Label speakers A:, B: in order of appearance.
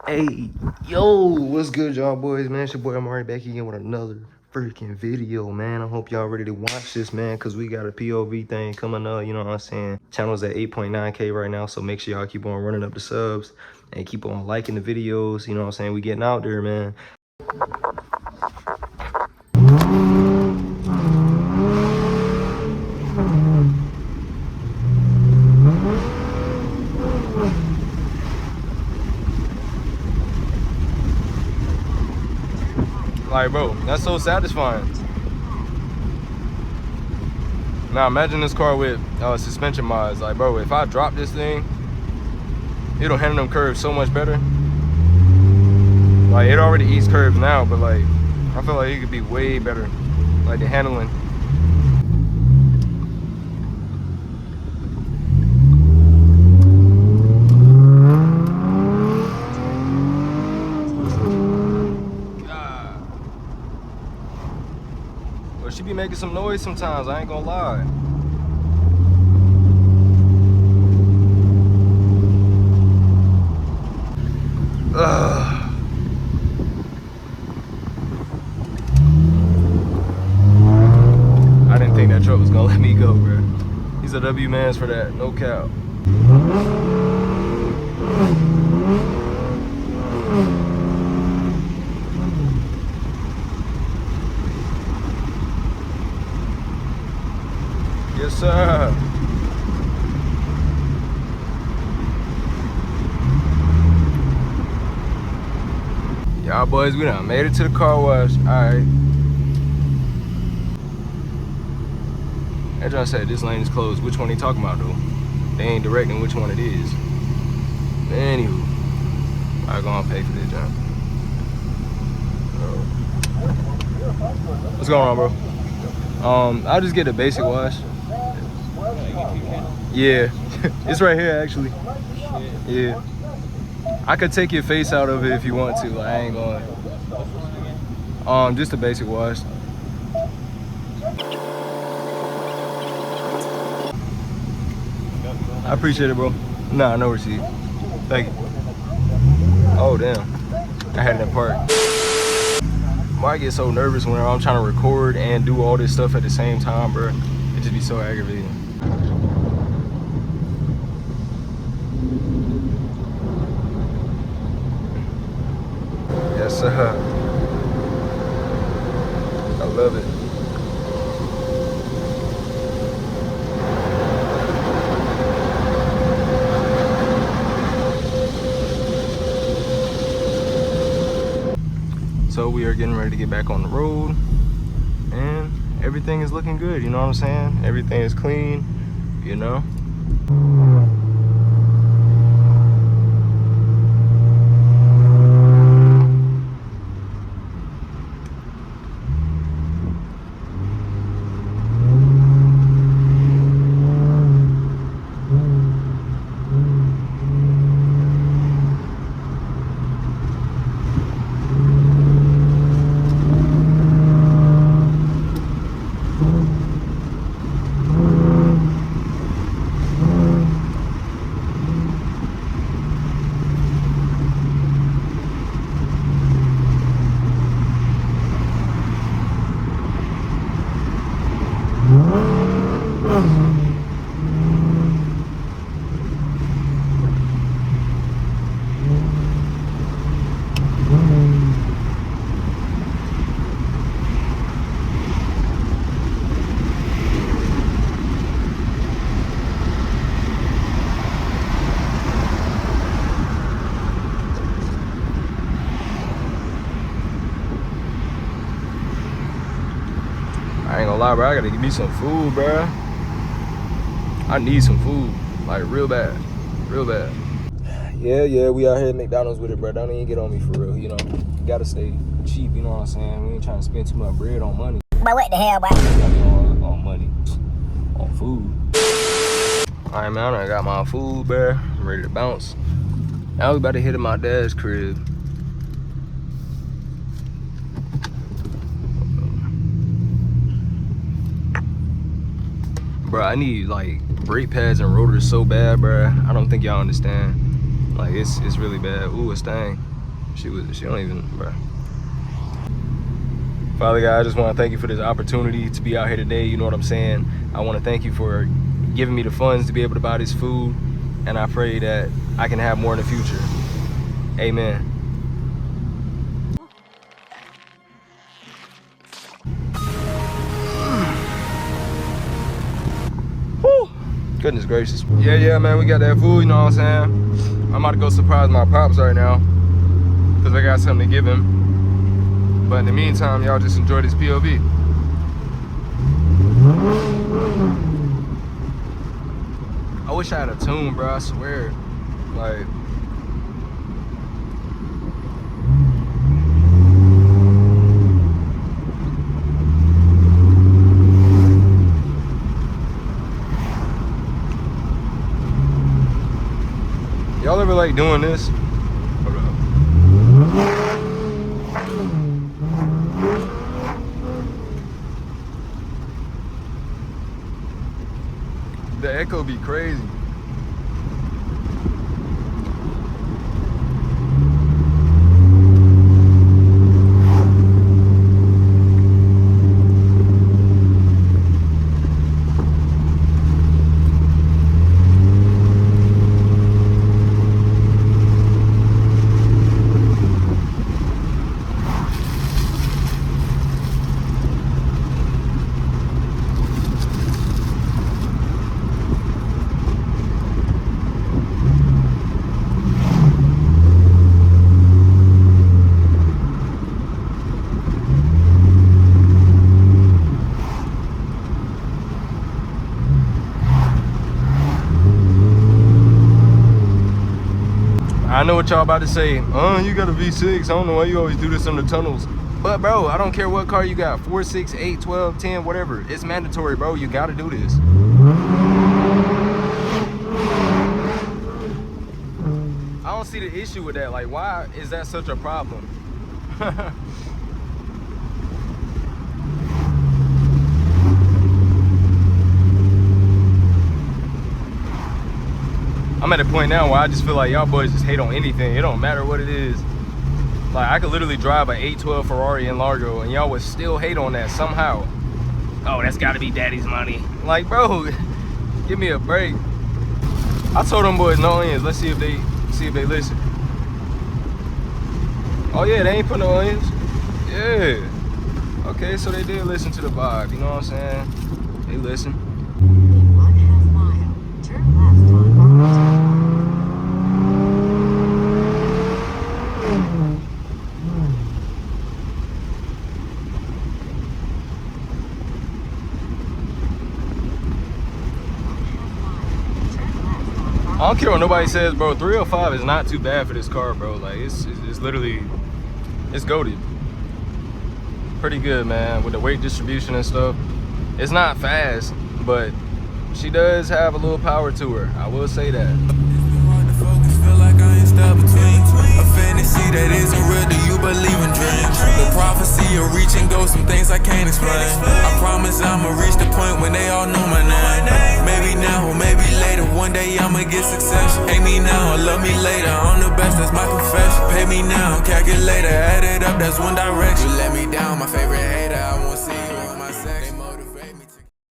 A: Hey, yo, what's good, y'all boys, man? It's your boy Amari back again with another freaking video, man. I hope y'all ready to watch this, man, because we got a POV thing coming up, you know what I'm saying? Channel's at 8.9K right now, so make sure y'all keep on running up the subs and keep on liking the videos, you know what I'm saying? We getting out there, man. Like, bro, that's so satisfying. Now, imagine this car with suspension mods. Like, bro, if I drop this thing, it'll handle them curves so much better. Like, it already eats curves now, but, like, I feel like it could be way better. Like, the handling. But she be making some noise sometimes, I ain't gonna lie. I didn't think that truck was gonna let me go, bro. He's a W mans for that, no cap. Yes, sir. Y'all boys, we done made it to the car wash. Alright. That John said this lane is closed. Which one he talking about though? They ain't directing which one it is. Anywho, I gonna pay for this, John. What's going on, bro? I'll just get a basic wash. Yeah, it's right here actually. Yeah, I could take your face out of it if you want to. Like, I ain't going. Just a basic wash. I appreciate it, bro. Nah, no receipt. Thank you. Oh damn, I had it in park. Why I get so nervous when I'm trying to record and do all this stuff at the same time, bro? It just be so aggravating. Yes, sir. I love it. So we are getting ready to get back on the road, and everything is looking good, you know what I'm saying? Everything is clean, you know? I ain't gonna lie, bro. I gotta give me some food, bro. I need some food, like real bad, real bad. Yeah, we out here at McDonald's with it, bro. Don't even get on me for real, you know. Gotta stay cheap, you know what I'm saying? We ain't trying to spend too much bread on money.
B: But what the hell, boy?
A: On money, on food. All right, man, I got my food, bro. I'm ready to bounce. Now we about to hit at my dad's crib. Bro, I need like brake pads and rotors so bad, bro. I don't think y'all understand. Like it's really bad. Ooh, a stain. She don't even, bro. Father God, I just want to thank you for this opportunity to be out here today. You know what I'm saying? I want to thank you for giving me the funds to be able to buy this food. And I pray that I can have more in the future. Amen. Whew. Goodness gracious. Yeah, man, we got that food, you know what I'm saying? I'm about to go surprise my pops right now, because I got something to give him. But in the meantime, y'all just enjoy this POV. I wish I had a tune, bro, I swear. Like, y'all ever like doing this? Hold up. The echo be crazy. I know what y'all about to say. You got a V6. I don't know why you always do this in the tunnels. But bro, I don't care what car you got. 4, 6, 8, 12, 10, whatever. It's mandatory, bro. You gotta do this. I don't see the issue with that. Like, why is that such a problem? I'm at a point now where I just feel like y'all boys just hate on anything. It don't matter what it is. Like, I could literally drive an 812 Ferrari in Largo and y'all would still hate on that somehow. Oh, that's gotta be daddy's money. Like, bro, give me a break. I told them boys no onions. Let's see if they listen. Oh yeah, they ain't put no onions. Yeah. Okay, so they did listen to the vibe, you know what I'm saying? They listen.
B: In 1/2 mile, turn left on Arlington.
A: I don't care what nobody says, bro. 305 is not too bad for this car, bro. Like, it's literally, it's goated. Pretty good, man, with the weight distribution and stuff. It's not fast, but she does have a little power to her. I will say that.
C: A fantasy that isn't real, do you believe in dreams? The prophecy of reaching goals, some things I can't explain. I promise I'ma reach the point when they all know my name. Maybe now or maybe later, one day I'ma get success. Hate me now or love me later, I'm the best, that's my confession. Pay me now, calculator, add it up, that's one direction. You let me down, my favorite hater.